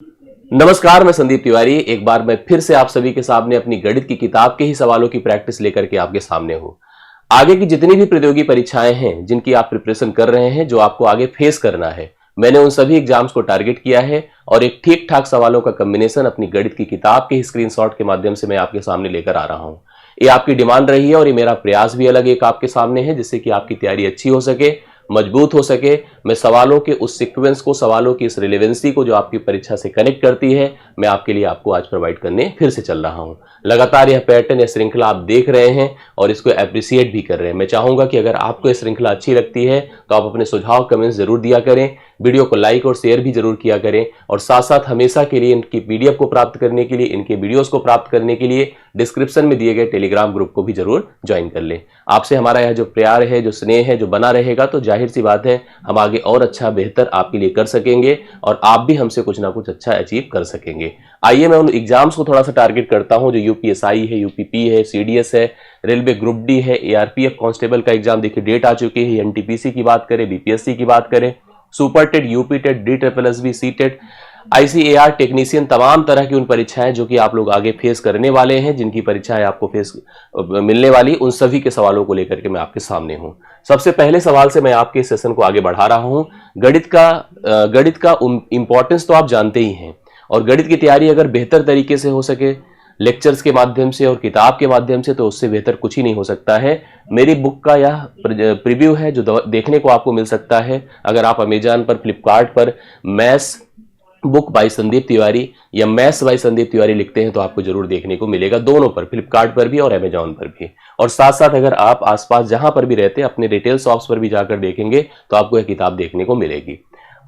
नमस्कार, मैं संदीप तिवारी। एक बार मैं फिर से आप सभी के सामने अपनी गणित की किताब के ही सवालों की प्रैक्टिस लेकर के आपके सामने हूं। आगे की जितनी भी प्रतियोगी परीक्षाएं हैं जिनकी आप प्रिपरेशन कर रहे हैं, जो आपको आगे फेस करना है, मैंने उन सभी एग्जाम्स को टारगेट किया है और एक ठीक ठाक सवालों का कॉम्बिनेशन अपनी गणित की किताब के स्क्रीनशॉट के माध्यम से मैं आपके सामने लेकर आ रहा हूं। ये आपकी डिमांड रही है और ये मेरा प्रयास भी अलग एक आपके सामने है, जिससे कि आपकी तैयारी अच्छी हो सके, मजबूत हो सके। मैं सवालों के उस सीक्वेंस को, सवालों की इस रिलेवेंसी को जो आपकी परीक्षा से कनेक्ट करती है, मैं आपके लिए आपको आज प्रोवाइड करने फिर से चल रहा हूं। लगातार यह पैटर्न, यह श्रृंखला आप देख रहे हैं और इसको अप्रिशिएट भी कर रहे हैं। मैं चाहूंगा कि अगर आपको यह श्रृंखला अच्छी लगती है तो आप अपने सुझाव कमेंट्स जरूर दिया करें, वीडियो को लाइक और शेयर भी जरूर किया करें, और साथ साथ हमेशा के लिए इनकी पीडीएफ को प्राप्त करने के लिए, इनके वीडियोस को प्राप्त करने के लिए डिस्क्रिप्शन में दिए गए टेलीग्राम ग्रुप को भी जरूर ज्वाइन कर लें। आपसे हमारा यह जो प्यार है, जो स्नेह है, जो बना रहेगा, तो जाहिर सी बात है हम आगे और अच्छा बेहतर आपके लिए कर सकेंगे और आप भी हमसे कुछ ना कुछ अच्छा अचीव कर सकेंगे। आइए मैं उन एग्जाम्स को थोड़ा सा टारगेट करता हूं जो यूपीएसआई है, यूपीपी है, सीडीएस है, रेलवे ग्रुप डी है, एआरपीएफ कांस्टेबल का एग्जाम देखिए डेट आ चुकी है, एनटीपीसी की बात करें, बीपीएससी की बात करें, super TET, UP TET, D triple S B, C TET, ICAR technician, तमाम तरह की उन परीक्षाएं जो कि आप लोग आगे फेस करने वाले हैं, जिनकी परीक्षाएं आपको फेस मिलने वाली, उन सभी के सवालों को लेकर के मैं आपके सामने हूं। सबसे पहले सवाल से मैं आपके सेशन को आगे बढ़ा रहा हूं। गणित का इंपॉर्टेंस तो आप जानते ही हैं, और गणित की तैयारी अगर बेहतर तरीके से हो सके लेक्चर्स के माध्यम से और किताब के माध्यम से, तो उससे बेहतर कुछ ही नहीं हो सकता है। मेरी बुक का यह प्रीव्यू है जो देखने को आपको मिल सकता है। अगर आप अमेजॉन पर, फ्लिपकार्ट पर maths book by Sandeep Tiwari या मैथ्स बाय संदीप तिवारी लिखते हैं तो आपको जरूर देखने को मिलेगा, दोनों पर, फ्लिपकार्ट पर भी और अमेजॉन पर भी। और साथ साथ अगर आप आसपास जहां पर भी रहते हैं अपने रिटेल शॉप्स पर भी जाकर देखेंगे तो आपको यह किताब देखने को मिलेगी।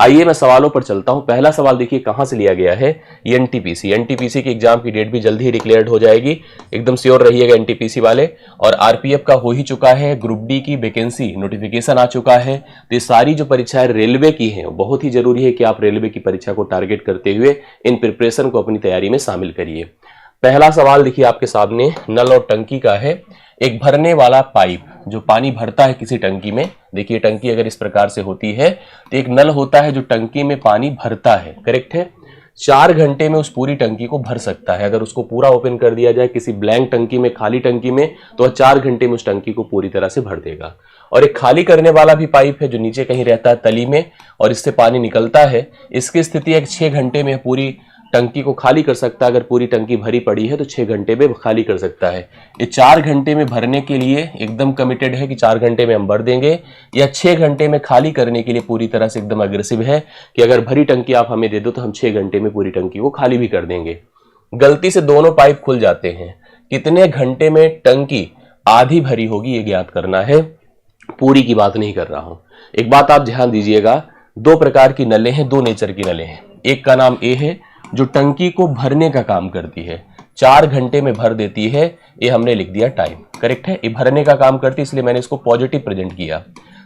आइए मैं सवालों पर चलता हूं। पहला सवाल देखिए कहां से लिया गया है। एनटीपीसी, एनटीपीसी की एग्जाम की डेट भी जल्दी ही डिक्लेयर्ड हो जाएगी, एकदम श्योर रहिएगा एनटीपीसी वाले। और आरपीएफ का हो ही चुका है, ग्रुप डी की वैकेंसी नोटिफिकेशन आ चुका है। तो ये सारी जो परीक्षाएं रेलवे की हैं, बहुत ही जरूरी है कि आप रेलवे की परीक्षा को टारगेट करते हुए इन प्रिपरेशन को अपनी तैयारी में शामिल करिए। पहला सवाल देखिए आपके सामने नल और टंकी का है। एक भरने वाला पाइप जो पानी भरता है किसी टंकी में, देखिए टंकी अगर इस प्रकार से होती है तो एक नल होता है जो टंकी में पानी भरता है, करेक्ट है। 4 घंटे में उस पूरी टंकी को भर सकता है। अगर उसको पूरा ओपन कर दिया जाए किसी ब्लैंक टंकी में, खाली टंकी में, तो वह 4 घंटे में उस टंकी को पूरी तरह से भर देगा। और एक खाली करने वाला भी पाइप है जो नीचे कहीं रहता है तली में, और इससे पानी निकलता है। इसकी स्थिति एक 6 घंटे में पूरी टंकी को खाली कर सकता है। अगर पूरी टंकी भरी पड़ी है तो 6 घंटे में खाली कर सकता है। ये 4 घंटे में भरने के लिए एकदम कमिटेड है कि 4 घंटे में हम भर देंगे, या 6 घंटे में खाली करने के लिए पूरी तरह से एकदम अग्रेसिव है कि अगर भरी टंकी आप हमें दे दो तो हम 6 घंटे में पूरी टंकी को खाली भी कर देंगे। गलती से दोनों पाइप खुल जाते हैं, कितने घंटे में टंकी आधी भरी होगी ये ज्ञात करना है, पूरी की बात नहीं कर रहा हूं। एक बात आप ध्यान दीजिएगा, 2 प्रकार की नलें हैं, 2 नेचर की नलें हैं। एक का नाम ए है जो टंकी को भरने का काम करती है, 4 घंटे में भर देती है, ये हमने लिख दिया टाइम, करेक्ट है। ये भरने का काम करती है इसलिए मैंने इसको पॉजिटिव प्रेजेंट किया।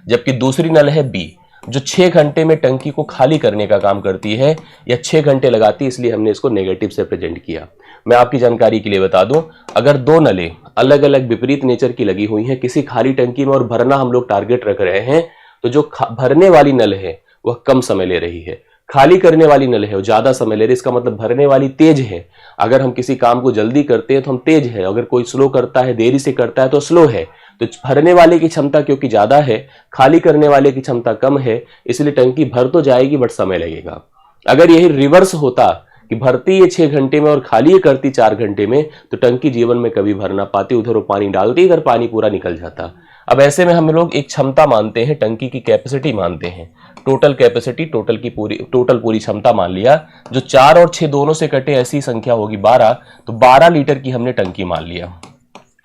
जबकि दूसरी नल है बी जो 6 घंटे में टंकी को खाली करने का काम करती है, या 6 घंटे लगाती है, इसलिए हमने इसको नेगेटिव से प्रेजेंट किया। मैं आपकी जानकारी के लिए बता दूं, अगर 2 नलें अलग अलग विपरीत नेचर की लगी हुई हैं किसी खाली टंकी में और भरना हम लोग टारगेट रख रहे हैं, तो जो भरने वाली नल है वह कम समय ले रही है, खाली करने वाली नल है वो ज्यादा समय ले रही है। इसका मतलब भरने वाली तेज है। अगर हम किसी काम को जल्दी करते हैं तो हम तेज है, अगर कोई स्लो करता है, देरी से करता है तो स्लो है। तो भरने वाले की क्षमता क्योंकि ज्यादा है, खाली करने वाले की क्षमता कम है, इसलिए टंकी भर तो जाएगी बट समय लगेगा। अगर यही रिवर्स होता कि भरती है 6 घंटे में और खाली करती 4 घंटे में, तो टंकी जीवन में कभी भर ना पाती, उधर वो पानी डालती, इधर पानी पूरा निकल जाता। अब ऐसे में हम लोग एक क्षमता मानते हैं, टंकी की कैपेसिटी मानते हैं, टोटल कैपेसिटी, टोटल पूरी क्षमता मान लिया। जो 4 और 6 दोनों से कटे ऐसी संख्या होगी 12, तो 12 लीटर की हमने टंकी मान लिया,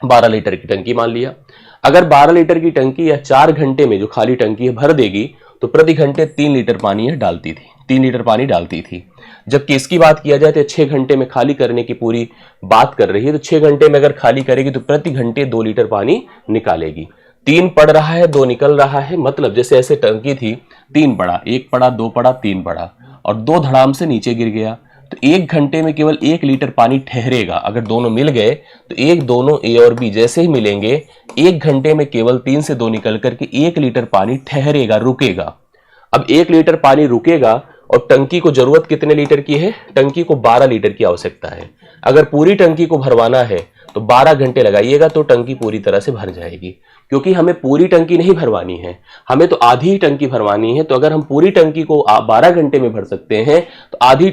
12 लीटर की टंकी मान लिया। अगर 12 लीटर की टंकी या 4 घंटे में जो खाली टंकी है भर देगी, तो प्रति घंटे 3 लीटर पानी डालती थी, 3 लीटर पानी डालती थी। जबकि इसकी बात किया जाए तो 6 घंटे में खाली करने की पूरी बात कर रही है, तो 6 घंटे में अगर खाली करेगी तो प्रति घंटे 2 लीटर पानी निकालेगी। 3 पड़ रहा है, 2 निकल रहा है, मतलब जैसे ऐसे टंकी थी, 3 पड़ा, 1 पड़ा, 2 पड़ा, 3 पड़ा, और 2 धड़ाम से नीचे गिर गया, तो 1 घंटे में केवल 1 लीटर पानी ठहरेगा। अगर दोनों मिल गए तो दोनों ए और बी जैसे ही मिलेंगे, 1 घंटे में केवल 3 से 2 निकल करके 1 लीटर पानी ठहरेगा, रुकेगा। अब 1 लीटर पानी रुकेगा, और टंकी को जरूरत कितने लीटर की है? टंकी को 12 लीटर की आवश्यकता है। अगर पूरी टंकी को भरवाना है तो 12 घंटे लगाइएगा तो टंकी पूरी तरह से भर जाएगी। क्योंकि हमें पूरी टंकी नहीं भरवानी है, हमें तो आधी टंकी भरवानी है। तो अगर हम पूरी टंकी को 12 घंटे में भर सकते हैं तो आधी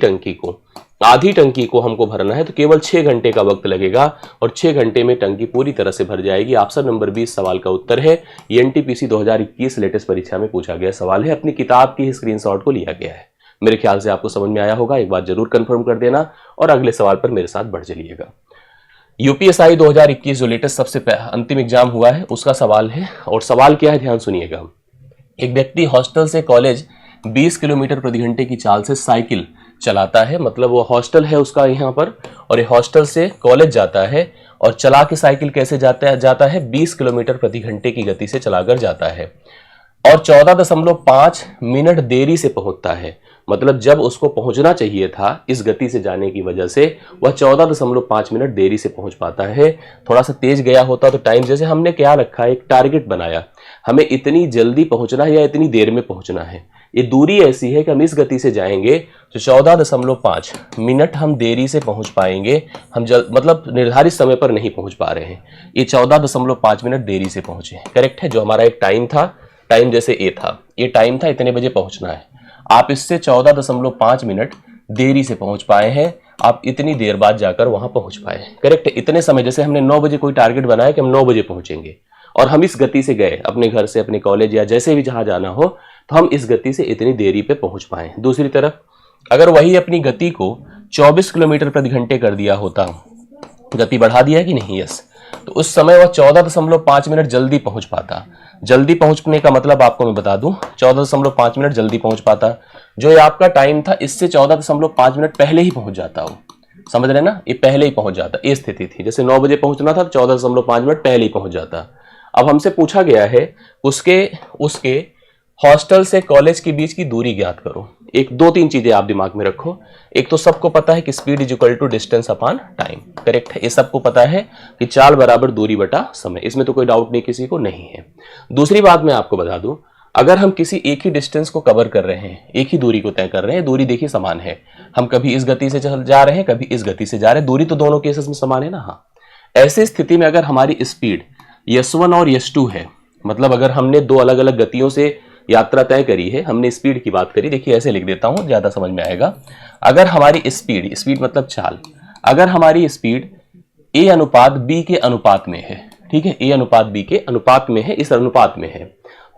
टंकी को हमको भरना है तो केवल 6 घंटे का वक्त लगेगा और 6 घंटे में टंकी पूरी तरह से भर जाएगी। ऑप्शन नंबर 20 सवाल का उत्तर है। ये एनटीपीसी 2021 लेटेस्ट परीक्षा में पूछा गया सवाल है, अपनी किताब की स्क्रीनशॉट को लिया गया है। मेरे ख्याल से आपको समझ में आया होगा, एक बार जरूर कंफर्म कर देना और अगले सवाल पर मेरे साथ बढ़ चलिएगा। यूपीएसआई 2021 जो लेटेस्ट सबसे अंतिम एग्जाम हुआ है उसका सवाल है, और सवाल क्या है ध्यान सुनिएगा। एक व्यक्ति हॉस्टल से कॉलेज 20 किलोमीटर प्रति घंटे की चाल से साइकिल चलाता है, मतलब वो हॉस्टल है उसका यहाँ पर, और ये हॉस्टल से कॉलेज जाता है और चला के साइकिल कैसे जाता है 20 किलोमीटर प्रति घंटे की गति से चलाकर जाता है और 14.5 मिनट देरी से पहुंचता है। मतलब जब उसको पहुंचना चाहिए था इस गति से जाने की वजह से वह 14.5 मिनट देरी से पहुंच पाता है। थोड़ा सा तेज गया होता तो टाइम, जैसे हमने क्या रखा है, एक टारगेट बनाया, हमें इतनी जल्दी पहुंचना है या इतनी देर में पहुंचना है। ये दूरी ऐसी है कि हम इस गति से जाएंगे तो 14.5 मिनट हम देरी से पहुंच पाएंगे। हम मतलब निर्धारित समय पर नहीं पहुंच पा रहे हैं, ये 14.5 मिनट देरी से पहुंचे। करेक्ट है। जो हमारा एक टाइम था, टाइम जैसे ए था, ये टाइम था, इतने बजे पहुंचना है, आप इससे 14.5 मिनट देरी से पहुंच पाए हैं, आप इतनी देर बाद जाकर वहां पहुंच पाए। करेक्ट है। इतने समय, जैसे हमने 9 बजे कोई टारगेट बनाया कि हम 9 बजे पहुंचेंगे और हम इस गति से गए अपने घर से अपने कॉलेज या जैसे भी जहां जाना हो, तो हम इस गति से इतनी देरी पे पहुंच पाए। दूसरी तरफ अगर वही अपनी गति को 24 किलोमीटर प्रति घंटे कर दिया होता, गति बढ़ा दिया है कि नहीं, यस, तो उस समय वह 14.5 मिनट जल्दी पहुंच पाता। जल्दी पहुंचने का मतलब आपको मैं बता दूं, 14.5 मिनट जल्दी पहुंच पाता। जो ये आपका टाइम था इससे 14.5 मिनट पहले ही पहुंच जाता हो। समझ रहे ना, ये पहले ही पहुंच जाता। ये स्थिति थी, जैसे 9 बजे पहुंचना था, 14.5 मिनट पहले ही पहुंच जाता। अब हमसे पूछा गया है उसके हॉस्टल से कॉलेज के बीच की दूरी ज्ञात करो। एक 2-3 चीजें आप दिमाग में रखो। एक तो सबको पता है कि speed is equal to distance upon time. Correct है, ये सबको पता है कि चाल बराबर दूरी बटा समय, इसमें तो कोई डाउट नहीं, किसी को नहीं है। दूसरी बात मैं आपको बता दूं, अगर हम किसी एक ही डिस्टेंस को कवर कर रहे हैं, एक ही दूरी को तय कर रहे हैं, दूरी देखिए समान है, हम कभी इस गति से जा रहे हैं, कभी इस गति से जा रहे हैं, दूरी तो दोनों केसेस में समान है ना। हाँ, ऐसी स्थिति में अगर हमारी स्पीड S1 और S2 है, मतलब अगर हमने दो अलग अलग गतियों से यात्रा तय करी है, हमने स्पीड की बात करी, देखिए ऐसे लिख देता हूं ज्यादा समझ में आएगा। अगर हमारी स्पीड मतलब चाल, अगर हमारी स्पीड A अनुपात B के अनुपात में है, ठीक है, A अनुपात B के अनुपात में है, इस अनुपात में है,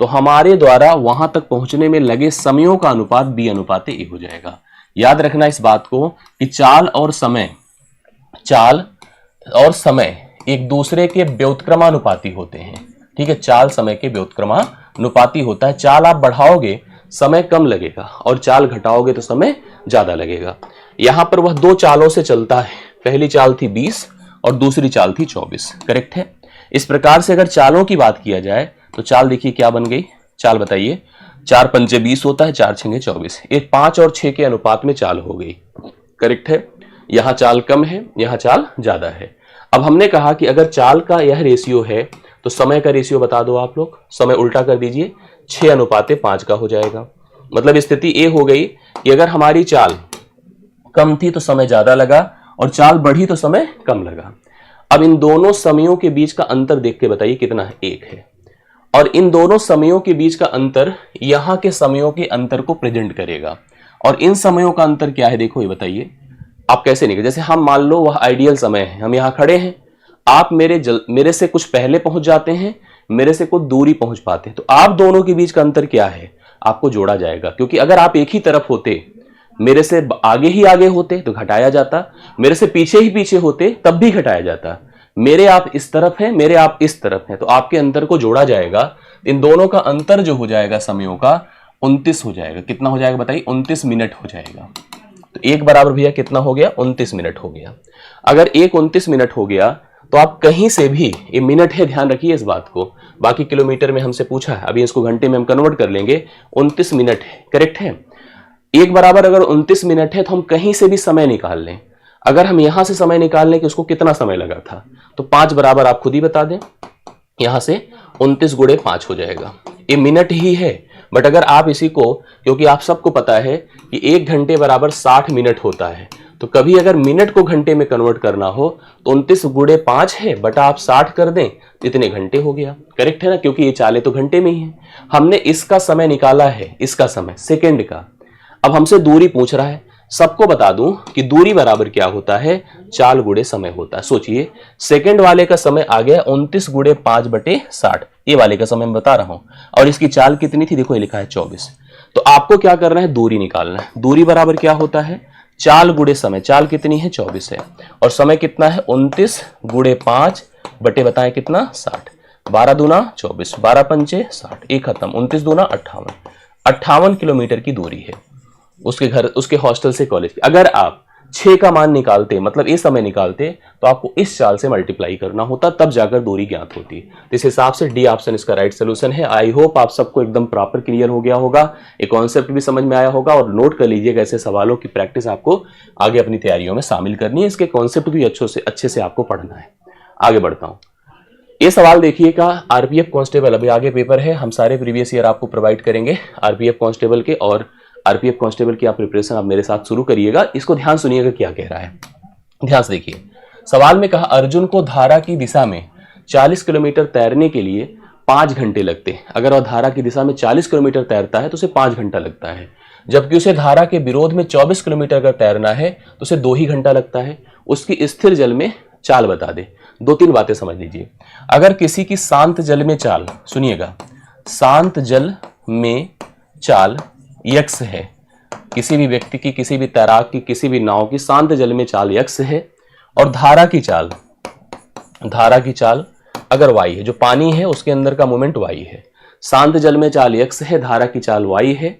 तो हमारे द्वारा वहां तक पहुंचने में लगे समयों का अनुपात B अनुपात A हो जाएगा। याद रखना इस बात को कि चाल और समय एक दूसरे के व्युत्क्रमानुपाती होते हैं। ठीक है, चाल समय के व्युत्क्रमानुपाती होता है। चाल आप बढ़ाओगे समय कम लगेगा और चाल घटाओगे तो समय ज्यादा लगेगा। यहां पर वह दो चालों से चलता है, पहली चाल थी 20 और दूसरी चाल थी 24। करेक्ट है। इस प्रकार से अगर चालों की बात किया जाए तो चाल देखिए क्या बन गई, चाल बताइए, 4 पंचे 20 होता है, 4 छंगे 24, एक 5 और 6 के अनुपात में चाल हो गई। करेक्ट है, यहां चाल कम है, यहां चाल ज्यादा है। अब हमने कहा कि अगर चाल का यह रेशियो है तो समय का रेशियो बता दो आप लोग, समय उल्टा कर दीजिए, 6 अनुपात 5 का हो जाएगा। मतलब स्थिति ए हो गई कि अगर हमारी चाल कम थी तो समय ज्यादा लगा और चाल बढ़ी तो समय कम लगा। अब इन दोनों समयों के बीच का अंतर देख के बताइए कितना है, 1 है। और इन दोनों समयों के बीच का अंतर यहां के समयों के अंतर को प्रेजेंट करेगा। और इन समयों का अंतर क्या है देखो, ये बताइए आप कैसे निकले। जैसे हम मान लो वह आइडियल समय है, हम यहां खड़े हैं, आप मेरे से कुछ पहले पहुंच जाते हैं, मेरे से कुछ दूरी पहुंच पाते हैं, तो आप दोनों के बीच का अंतर क्या है, आपको जोड़ा जाएगा। क्योंकि अगर आप एक ही तरफ होते, मेरे से आगे ही आगे होते तो घटाया जाता, मेरे से पीछे ही पीछे होते तब भी घटाया जाता। मेरे आप इस तरफ हैं, मेरे आप इस तरफ हैं, तो आपके अंतर को जोड़ा जाएगा। इन दोनों का अंतर जो हो जाएगा समयों का 29 हो जाएगा। कितना हो जाएगा बताइए, 29 मिनट हो जाएगा। तो एक बराबर भैया कितना हो गया, 29 मिनट हो गया। अगर एक 29 मिनट हो गया तो आप कहीं से भी, ये मिनट है ध्यान रखिए इस बात को, बाकी किलोमीटर में हमसे पूछा है, अभी इसको घंटे में हम कन्वर्ट कर लेंगे, 29 मिनट है। करेक्ट है। एक बराबर अगर 29 मिनट है तो हम कहीं से भी समय निकाल लें। अगर हम यहां से समय निकाल लें कि उसको कितना समय लगा था, तो 5 बराबर आप खुद ही बता दें, यहां से 29 गुणे 5 हो जाएगा। ये मिनट ही है, बट अगर आप इसी को, क्योंकि आप सबको पता है कि 1 घंटे बराबर 60 मिनट होता है, तो कभी अगर मिनट को घंटे में कन्वर्ट करना हो तो 29 गुणे 5 है बटा आप 60 कर दें, इतने घंटे हो गया। करेक्ट है ना, क्योंकि ये चालें तो घंटे में ही है। हमने इसका समय निकाला है, इसका समय सेकंड का। अब हमसे दूरी पूछ रहा है। सबको बता दूं कि दूरी बराबर क्या होता है, चाल गुणे समय होता है। सोचिए, सेकंड वाले का समय आ गया 29 गुणे 5 बटे 60, ये वाले का समय मैं बता रहा हूं, और इसकी चाल कितनी थी, देखो ये लिखा है 24। तो आपको क्या करना है, दूरी निकालना है। दूरी बराबर क्या होता है, चाल गुणे समय। चाल कितनी है, 24 है, और समय कितना है, 29 गुणे 5 बटे बताएं कितना, 60। 12 दूना 24, 12 पंचे 60, एक खत्म, 29 दूना 58। 58 किलोमीटर की दूरी है उसके घर, उसके हॉस्टल से कॉलेज की। अगर आप 6 का मान निकालते, मतलब ये समय निकालते, तो आपको इस चाल से मल्टीप्लाई करना होता, तब जाकर दूरी ज्ञात होती। इस हिसाब से डी ऑप्शन इसका राइट सोल्यूशन है। आई होप आप सबको एकदम प्रॉपर क्लियर हो गया होगा, एक कॉन्सेप्ट भी समझ में आया होगा, और नोट कर लीजिएगा ऐसे सवालों की प्रैक्टिस आपको आगे अपनी तैयारियों में शामिल करनी है। इसके कॉन्सेप्ट भी अच्छे से आपको पढ़ना है। आगे बढ़ता हूं। ये सवाल देखिएगा, आरपीएफ कांस्टेबल, अभी आगे पेपर है, हम सारे प्रीवियस ईयर आपको प्रोवाइड करेंगे आरपीएफ कांस्टेबल के, और आरपीएफ कांस्टेबल की आप प्रिपरेशन आप मेरे साथ शुरू करिएगा। इसको ध्यान सुनिएगा क्या कह रहा है, ध्यान से देखिए। सवाल में कहा, अर्जुन को धारा की दिशा में 40 किलोमीटर तैरने के लिए 5 घंटे लगते हैं। अगर वह धारा की दिशा में 40 किलोमीटर तैरता है तो उसे 5 घंटा लगता है, जबकि उसे धारा के विरोध में 24 किलोमीटर अगर तैरना है तो उसे 2 ही घंटा लगता है। उसकी स्थिर जल में चाल बता दे। 2-3 बातें समझ लीजिए। अगर किसी की शांत जल में चाल, सुनिएगा, शांत जल में चाल यक्स है, किसी भी व्यक्ति की, किसी भी तैराक की, किसी भी नाव की शांत जल में चाल यक्स है, और धारा की चाल अगर वाई है, जो पानी है उसके अंदर का मोमेंट वाई है, शांत जल में चाल यक्स है, धारा की चाल वाई है,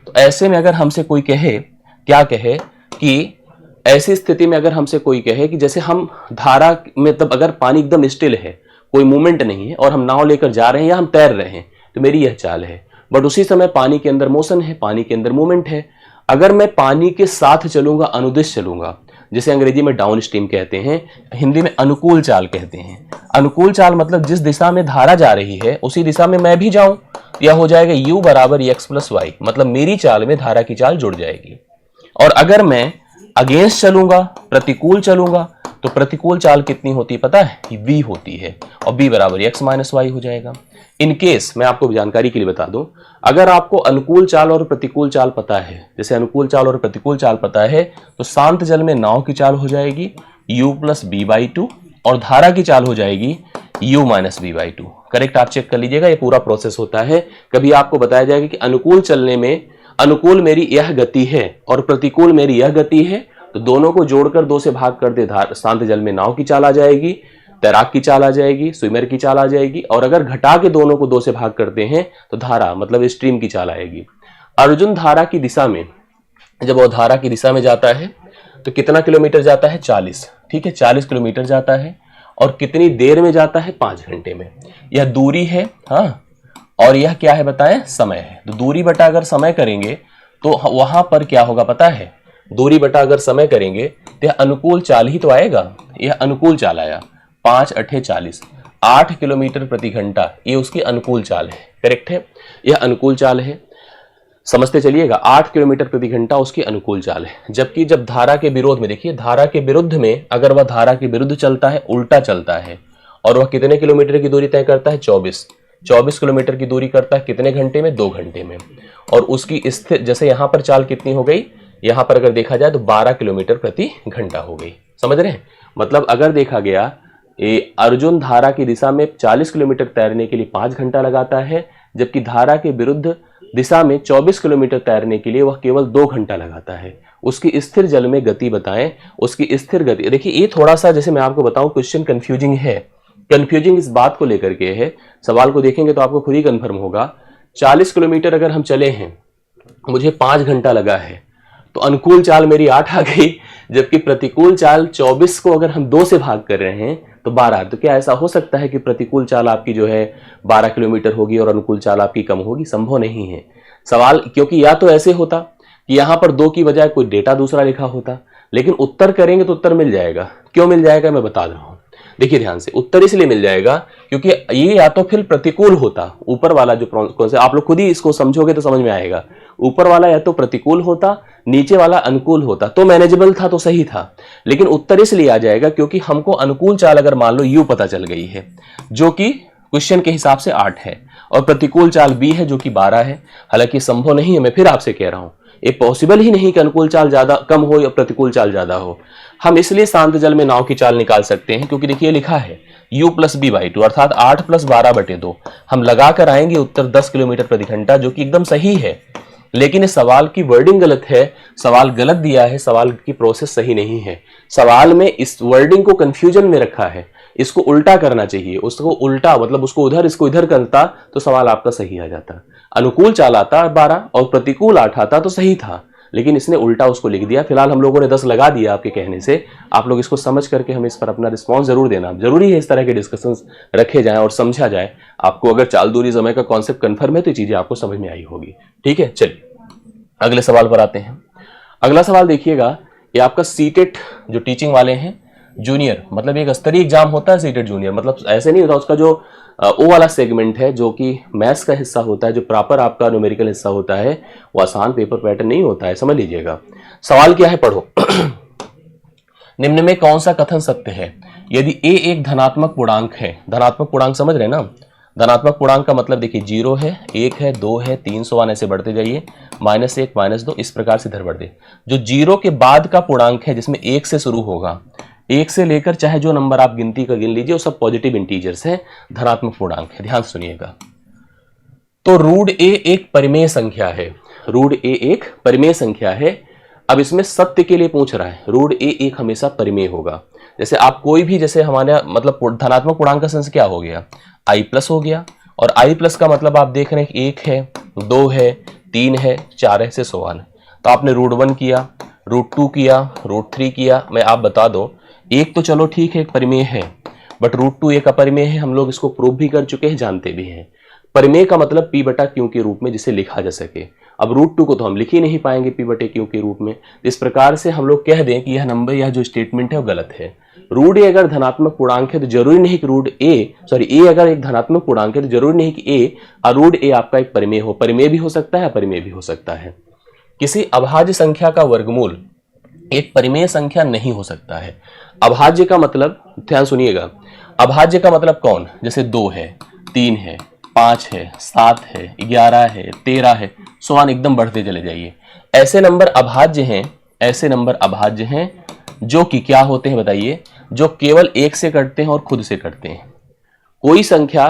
तो ऐसे में अगर हमसे कोई कहे, क्या कहे कि ऐसी स्थिति में अगर हमसे कोई कहे कि जैसे हम धारा में, तब अगर पानी एकदम स्टिल है, कोई मूवमेंट नहीं है, और हम नाव लेकर जा रहे हैं या हम तैर रहे हैं, तो मेरी यह चाल है। बट उसी समय पानी के अंदर मोशन है, पानी के अंदर मूवमेंट है। अगर मैं पानी के साथ चलूंगा, अनुदिश चलूंगा, जिसे अंग्रेजी में डाउन स्ट्रीम कहते हैं, हिंदी में अनुकूल चाल कहते हैं। अनुकूल चाल मतलब जिस दिशा में धारा जा रही है उसी दिशा में मैं भी जाऊं, यह हो जाएगा u बराबर x प्लस वाई, मतलब मेरी चाल में धारा की चाल जुड़ जाएगी। और अगर मैं अगेंस्ट चलूंगा, प्रतिकूल चलूंगा, तो प्रतिकूल चाल कितनी होती है पता है, v होती है, और b बराबर x माइनस वाई हो जाएगा। इन केस मैं आपको जानकारी के लिए बता दूं, अगर आपको अनुकूल चाल और प्रतिकूल चाल पता है, जैसे अनुकूल चाल और प्रतिकूल चाल पता है, तो शांत जल में नाव की चाल हो जाएगी u प्लस बी बाई 2, और धारा की चाल हो जाएगी u minus B by 2। Correct, आप चेक कर लीजिएगा, ये पूरा प्रोसेस होता है। कभी आपको बताया जाएगा कि अनुकूल चलने में अनुकूल मेरी यह गति है और प्रतिकूल मेरी यह गति है, तो दोनों को जोड़कर 2 से भाग कर दे, शांत जल में नाव की चाल आ जाएगी, तैराक की चाल आ जाएगी, स्विमर की चाल आ जाएगी, और अगर घटा के दोनों को 2 से भाग करते हैं तो धारा मतलब स्ट्रीम की चाल आएगी। अर्जुन धारा की दिशा में, जब वो धारा की दिशा में जाता है तो कितना किलोमीटर जाता है, 40, ठीक है, 40 किलोमीटर जाता है, और कितनी देर में जाता है, 5 घंटे में। यह दूरी है, हाँ, और यह क्या है बताएं, समय है। तो दूरी बटा अगर समय करेंगे तो वहां पर क्या होगा पता है, दूरी बटा अगर समय करेंगे तो यह अनुकूल चाल ही तो आएगा। यह अनुकूल चाल आया, 5 अठे 40, 8 किलोमीटर प्रति घंटा, ये उसकी अनुकूल चाल है। करेक्ट है, यह अनुकूल चाल है, समझते चलिएगा। 8 किलोमीटर प्रति घंटा उसकी अनुकूल चाल है। जबकि जब धारा के विरोध में, देखिए धारा के विरुद्ध में, अगर वह धारा के विरुद्ध चलता है, उल्टा चलता है, और वह कितने किलोमीटर की दूरी तय करता है, 24 किलोमीटर की दूरी करता है, कितने घंटे में, 2 घंटे में। और उसकी स्थिर, जैसे यहां पर चाल कितनी हो गई, यहां पर अगर देखा जाए तो 12 किलोमीटर प्रति घंटा हो गई। समझ रहे हैं, मतलब अगर देखा गया, अर्जुन धारा की दिशा में 40 किलोमीटर तैरने के लिए 5 घंटा लगाता है, जबकि धारा के विरुद्ध दिशा में 24 किलोमीटर तैरने के लिए वह केवल 2 घंटा लगाता है। उसकी स्थिर जल में गति बताएं, उसकी स्थिर गति। देखिए ये थोड़ा सा, जैसे मैं आपको बताऊं, क्वेश्चन कंफ्यूजिंग है। कंफ्यूजिंग इस बात को लेकर के है, सवाल को देखेंगे तो आपको खुद ही कंफर्म होगा। 40 किलोमीटर अगर हम चले हैं, मुझे 5 घंटा लगा है, तो अनुकूल चाल मेरी 8 आ गई, जबकि प्रतिकूल चाल 24 को अगर हम 2 से भाग कर रहे हैं तो 12। तो क्या ऐसा हो सकता है कि प्रतिकूल चाल आपकी जो है 12 किलोमीटर होगी और अनुकूल चाल आपकी कम होगी? संभव नहीं है सवाल, क्योंकि या तो ऐसे होता कि यहां पर 2 की बजाय कोई डेटा दूसरा लिखा होता, लेकिन उत्तर करेंगे तो उत्तर मिल जाएगा। क्यों मिल जाएगा मैं बता रहा हूं। देखिए ध्यान से, उत्तर इसलिए मिल जाएगा क्योंकि ये या तो फिर प्रतिकूल होता, ऊपर वाला जो कौन से, आप लोग खुद ही इसको समझोगे तो समझ में आएगा, ऊपर वाला या तो प्रतिकूल होता, नीचे वाला अनुकूल होता, तो मैनेजेबल था, तो सही था। लेकिन उत्तर इसलिए आ जाएगा क्योंकि हमको अनुकूल चाल अगर मान लो यू पता चल गई है, जो कि क्वेश्चन के हिसाब से 8 है, और प्रतिकूल चाल बी है जो कि 12 है। हालांकि संभव नहीं है, मैं फिर आपसे कह रहा हूं, ये पॉसिबल ही नहीं कि अनुकूल चाल ज्यादा कम हो या प्रतिकूल चाल ज्यादा हो। हम इसलिए शांत जल में नाव की चाल निकाल सकते हैं क्योंकि देखिए लिखा है u प्लस बी बाई 2 अर्थात 8 प्लस 12/2। हम लगा कर आएंगे उत्तर 10 किलोमीटर प्रति घंटा, जो कि एकदम सही है। लेकिन इस सवाल की वर्डिंग गलत है, सवाल गलत दिया है, सवाल की प्रोसेस सही नहीं है। सवाल में इस वर्डिंग को कंफ्यूजन में रखा है, इसको उल्टा करना चाहिए, उसको उल्टा मतलब उसको उधर इसको इधर करता तो सवाल आपका सही आ जाता। अनुकूल चाल आता 12 और प्रतिकूल 8 आता तो सही था, लेकिन इसने उल्टा उसको लिख दिया। फिलहाल हम लोगों ने 10 लगा दिया आपके कहने से। आप लोग इसको समझ करके हमें इस पर अपना रिस्पॉन्स जरूर देना। जरूरी है इस तरह के डिस्कशंस रखे जाएं और समझा जाए। आपको अगर चाल दूरी समय का कॉन्सेप्ट कन्फर्म है तो ये चीजें आपको समझ में आई होगी। ठीक है, चलिए अगले सवाल पर आते हैं। अगला सवाल देखिएगा, ये आपका सीटेट जो टीचिंग वाले हैं जूनियर, मतलब एक स्तरीय एग्जाम होता है सीटेट जूनियर, मतलब ऐसे नहीं होता, उसका जो ओ वाला सेगमेंट है जो कि मैथ्स का हिस्सा होता है, जो प्रॉपर आपका न्यूमेरिकल हिस्सा होता है, वो आसान पेपर पैटर्न नहीं होता है, समझ लीजिएगा। सवाल क्या है, पढ़ो। निम्न में कौन सा कथन सत्य है? यदि ए एक धनात्मक पूर्णांक है, धनात्मक पूर्णांक समझ रहे हैं ना, धनात्मक पूर्णांक का मतलब देखिए 0 है, 1 है, 2 है, 3 1 ऐसे बढ़ते जाइए, -1 -2 इस प्रकार से इधर बढ़ते। जो 0 के बाद का पूर्णांक है जिसमें 1 से शुरू होगा, 1 से लेकर चाहे जो नंबर आप गिनती का गिन लीजिए, वो सब पॉजिटिव इंटीजर्स हैं, धनात्मक पूर्णांक है। ध्यान सुनिएगा। तो रूट ए एक परिमेय संख्या है, रूट ए एक परिमेय संख्या है। अब इसमें सत्य के लिए पूछ रहा है, रूट ए एक हमेशा परिमेय होगा। जैसे आप कोई भी, जैसे हमारे मतलब धनात्मक पूर्णांक का सेंस क्या हो गया, आई प्लस हो गया, और आई प्लस का मतलब आप देख रहे हैं कि 1 है, 2 है, 3 है, 4 है, से सवाल। तो आपने रूट 1 किया, रूट 2 किया, रूट 3 किया। मैं आप बता दो, एक तो चलो ठीक है एक परिमेय है, बट रूट 2 एक अपरिमेय है, हम लोग इसको प्रूव भी कर चुके हैं, जानते भी हैं। परिमेय का मतलब p बटा क्यू के रूप में जिसे लिखा जा सके। अब रूट 2 को तो हम लिख ही नहीं पाएंगे p बटे क्यू के रूप में। इस प्रकार से हम लोग कह दें कि यह नंबर, यह जो स्टेटमेंट है वो गलत है। रूट ए अगर धनात्मक पूर्णांक है तो जरूरी नहीं कि रूट ए, सॉरी ए अगर एक धनात्मक पूर्णांक है तो जरूरी नहीं कि ए और रूट ए आपका एक परिमेय हो। परिमेय भी हो सकता है, अपरिमेय भी हो सकता है। किसी अभाज्य संख्या का वर्गमूल एक परिमेय संख्या नहीं हो सकता है। अभाज्य का मतलब, ध्यान सुनिएगा, अभाज्य का मतलब कौन, जैसे 2 है, 3 है, 5 है, 7 है, 11 है, 13 है, समान एकदम बढ़ते चले जाइए। ऐसे नंबर अभाज्य हैं, ऐसे नंबर अभाज्य हैं जो कि क्या होते हैं बताइए, जो केवल 1 से कटते हैं और खुद से कटते हैं। कोई संख्या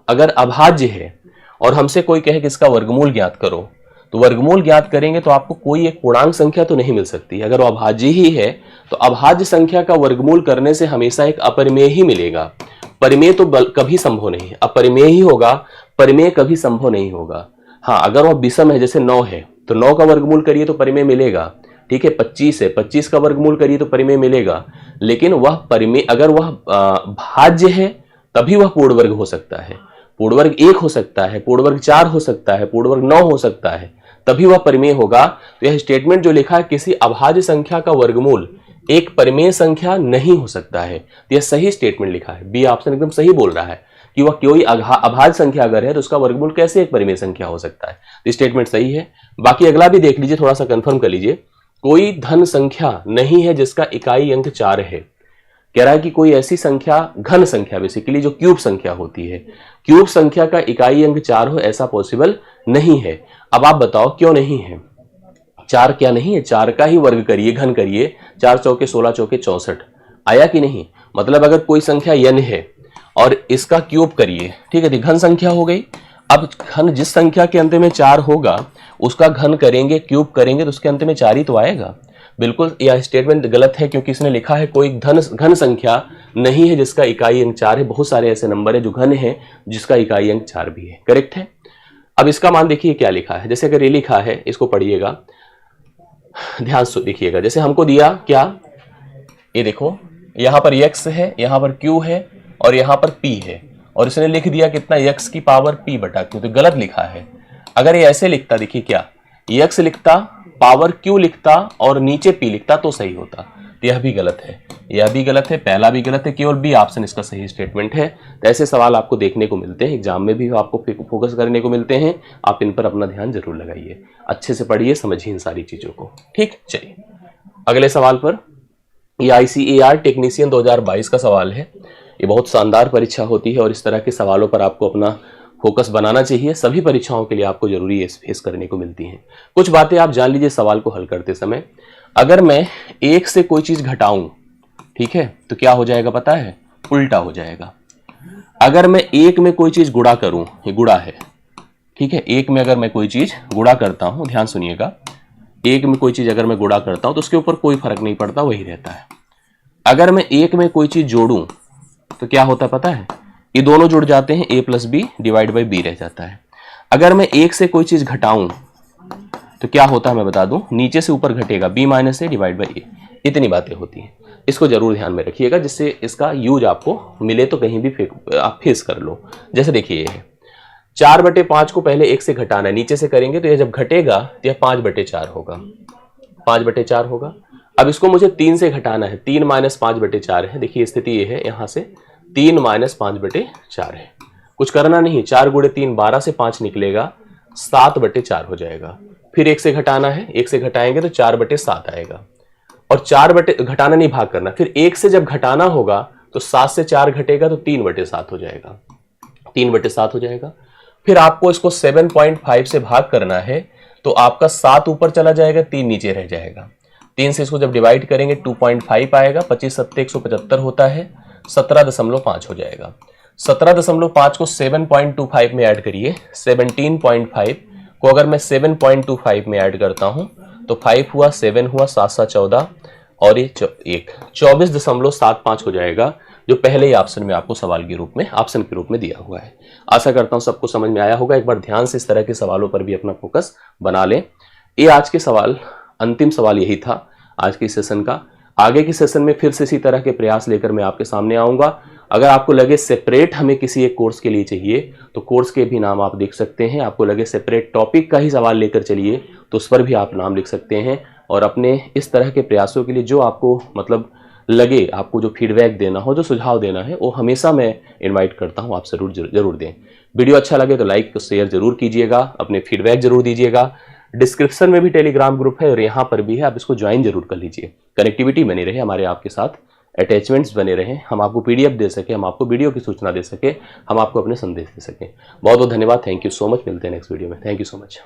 अगर अभाज्य है और हमसे कोई कहे कि इसका वर्गमूल ज्ञात करो, तो वर्गमूल ज्ञात करेंगे तो आपको कोई एक पूर्णांक संख्या तो नहीं मिल सकती। अगर वो अभाज्य ही है तो अभाज्य संख्या का वर्गमूल करने से हमेशा एक अपरिमेय ही मिलेगा। परिमेय तो कभी संभव नहीं है, अपरिमेय ही होगा, परिमेय कभी संभव नहीं होगा। हाँ, अगर वह विषम है, जैसे 9 है तो 9 का वर्गमूल करिए तो परिमेय मिलेगा। ठीक है, 25 है, 25 का वर्गमूल करिए तो परिमेय मिलेगा। लेकिन वह परिमेय, अगर वह भाज्य है तभी वह पूर्ण वर्ग हो सकता है। पूर्ण वर्ग 1 हो सकता है, पूर्ण वर्ग 4 हो सकता है, पूर्ण वर्ग 9 हो सकता है, तभी वह परिमेय होगा। तो यह स्टेटमेंट जो लिखा है, किसी अभाज्य संख्या का वर्गमूल एक परिमेय संख्या नहीं हो सकता है, तो यह सही स्टेटमेंट लिखा है। बी ऑप्शन एकदम सही बोल रहा है कि वह कोई अभाज्य संख्या अगर है तो उसका वर्गमूल कैसे एक परिमेय संख्या हो सकता है। तो स्टेटमेंट सही है। बाकी अगला भी देख लीजिए, थोड़ा सा कंफर्म कर लीजिए। कोई धन संख्या नहीं है जिसका इकाई अंक 4 है। कह रहा है कि कोई ऐसी संख्या, घन संख्या बेसिकली, जो क्यूब संख्या होती है, क्यूब संख्या का इकाई अंक 4 हो, ऐसा पॉसिबल नहीं है। अब आप बताओ क्यों नहीं है? 4 क्या नहीं है? 4 का ही वर्ग करिए, घन करिए, 4 चौके 16 चौके 64 आया कि नहीं? मतलब अगर कोई संख्या n है और इसका क्यूब करिए, ठीक है, तो घन संख्या हो गई। अब घन जिस संख्या के अंत में 4 होगा उसका घन करेंगे, क्यूब करेंगे तो उसके अंत में 4 ही तो आएगा। बिल्कुल यह स्टेटमेंट गलत है क्योंकि इसने लिखा है कोई घन संख्या नहीं है जिसका इकाई अंक 4 है। बहुत सारे ऐसे नंबर है जो घन है जिसका इकाई अंक 4 भी है। करेक्ट है। अब इसका मान देखिए क्या लिखा है। जैसे अगर ये लिखा है, इसको पढ़िएगा, ध्यान से देखिएगा। जैसे हमको दिया क्या, ये देखो यहां पर x है, यहां पर q है और यहां पर p है, और इसने लिख दिया कितना, x की पावर p बटा q। तो गलत लिखा है। अगर ये ऐसे लिखता, देखिए क्या, x लिखता, पावर q लिखता और नीचे p लिखता तो सही होता। तो यह भी गलत है, यह भी गलत है, पहला भी गलत है, केवल बी ऑप्शन इसका सही स्टेटमेंट है। तो ऐसे सवाल आपको देखने को मिलते हैं, एग्जाम में भी आपको फोकस करने को मिलते हैं। आप इन पर अपना ध्यान जरूर लगाइए, अच्छे से पढ़िए, समझिए इन सारी चीजों को। ठीक, चलिए अगले सवाल पर। ये ICAR टेक्नीशियन 2022 का सवाल है। ये बहुत शानदार परीक्षा होती है और इस तरह के सवालों पर आपको अपना फोकस बनाना चाहिए। सभी परीक्षाओं के लिए आपको जरूरी है फेस करने को मिलती हैं। कुछ बातें आप जान लीजिए सवाल को हल करते समय। अगर मैं एक से कोई चीज घटाऊं, ठीक है, तो क्या हो जाएगा पता है? उल्टा हो जाएगा। अगर मैं एक में कोई चीज गुणा करूं, ये गुणा है, ठीक है, एक में अगर मैं कोई चीज गुणा करता हूं, ध्यान सुनिएगा, एक में कोई चीज अगर मैं गुणा करता हूं तो उसके ऊपर कोई फर्क नहीं पड़ता, वही रहता है। अगर मैं एक में कोई चीज जोड़ूं तो क्या होता है पता है? ये दोनों जुड़ जाते हैं, a plus B divide by B रह जाता है। अगर मैं एक से कोई चीज घटाऊं तो क्या होता है मैं बता दूं, नीचे से ऊपर घटेगा, b minus A divide by A. इतनी बातें होती हैं, इसको जरूर ध्यान में रखिएगा, जिससे इसका यूज आपको मिले तो कहीं भी आप फेस कर लो। जैसे देखिए ये है 4/5 को पहले 1 से घटाना है, नीचे से करेंगे तो ये जब घटेगा तो यह 5/4 होगा, 5/4 होगा। अब इसको मुझे 3 से घटाना है, 3 माइनस 5/4 है। देखिए स्थिति ये है, यहां से 3 माइनस 5/4 है, कुछ करना नहीं, 4 गुणे 3 12 से 5 निकलेगा, 7/4 हो जाएगा। फिर 1 से घटाना है, 1 से घटाएंगे तो 4/7 आएगा, और 4 घटाना नहीं, भाग करना। फिर 1 से जब घटाना होगा तो 7 से 4 घटेगा तो 3/7 हो जाएगा, 3/7 हो जाएगा। फिर आपको इसको 7.5 से भाग करना है तो आपका 7 ऊपर चला जाएगा, 3 नीचे रह जाएगा। 3 से इसको जब डिवाइड करेंगे 2.5 आएगा, 25 7 175 होता है, 17.5 हो जाएगा। 17.5 को 7.25 में ऐड करिए, 17.5 को अगर मैं 7.25 में ऐड करता हूं तो 5 हुआ, 7 हुआ, 7 7 14 और ये 1 24.75 हो जाएगा, जो पहले ही ऑप्शन में आपको सवाल के रूप में, ऑप्शन के रूप में दिया हुआ है। आशा करता हूं सबको समझ में आया होगा। एक बार ध्यान से इस तरह के सवालों पर भी अपना फोकस बना लें। ये आज के सवाल, अंतिम सवाल यही था आज के सेशन का। आगे के सेशन में फिर से इसी तरह के प्रयास लेकर मैं आपके सामने आऊंगा। अगर आपको लगे सेपरेट हमें किसी एक कोर्स के लिए चाहिए तो कोर्स के भी नाम आप देख सकते हैं। आपको लगे सेपरेट टॉपिक का ही सवाल लेकर चलिए तो उस पर भी आप नाम लिख सकते हैं। और अपने इस तरह के प्रयासों के लिए जो आपको मतलब लगे, आपको जो फीडबैक देना हो, जो सुझाव देना है, वो हमेशा मैं इनवाइट करता हूं, आप जरूर दें। वीडियो अच्छा लगे तो लाइक शेयर जरूर कीजिएगा, अपने फीडबैक जरूर दीजिएगा। डिस्क्रिप्शन में भी टेलीग्राम ग्रुप है और यहाँ पर भी है, आप इसको ज्वाइन जरूर कर लीजिए। कनेक्टिविटी बनी रहे हमारे आपके साथ, अटैचमेंट्स बने रहें, हम आपको PDF दे सके, हम आपको वीडियो की सूचना दे सके, हम आपको अपने संदेश दे सकें। बहुत बहुत धन्यवाद, थैंक यू सो मच। मिलते हैं नेक्स्ट वीडियो में, थैंक यू सो मच।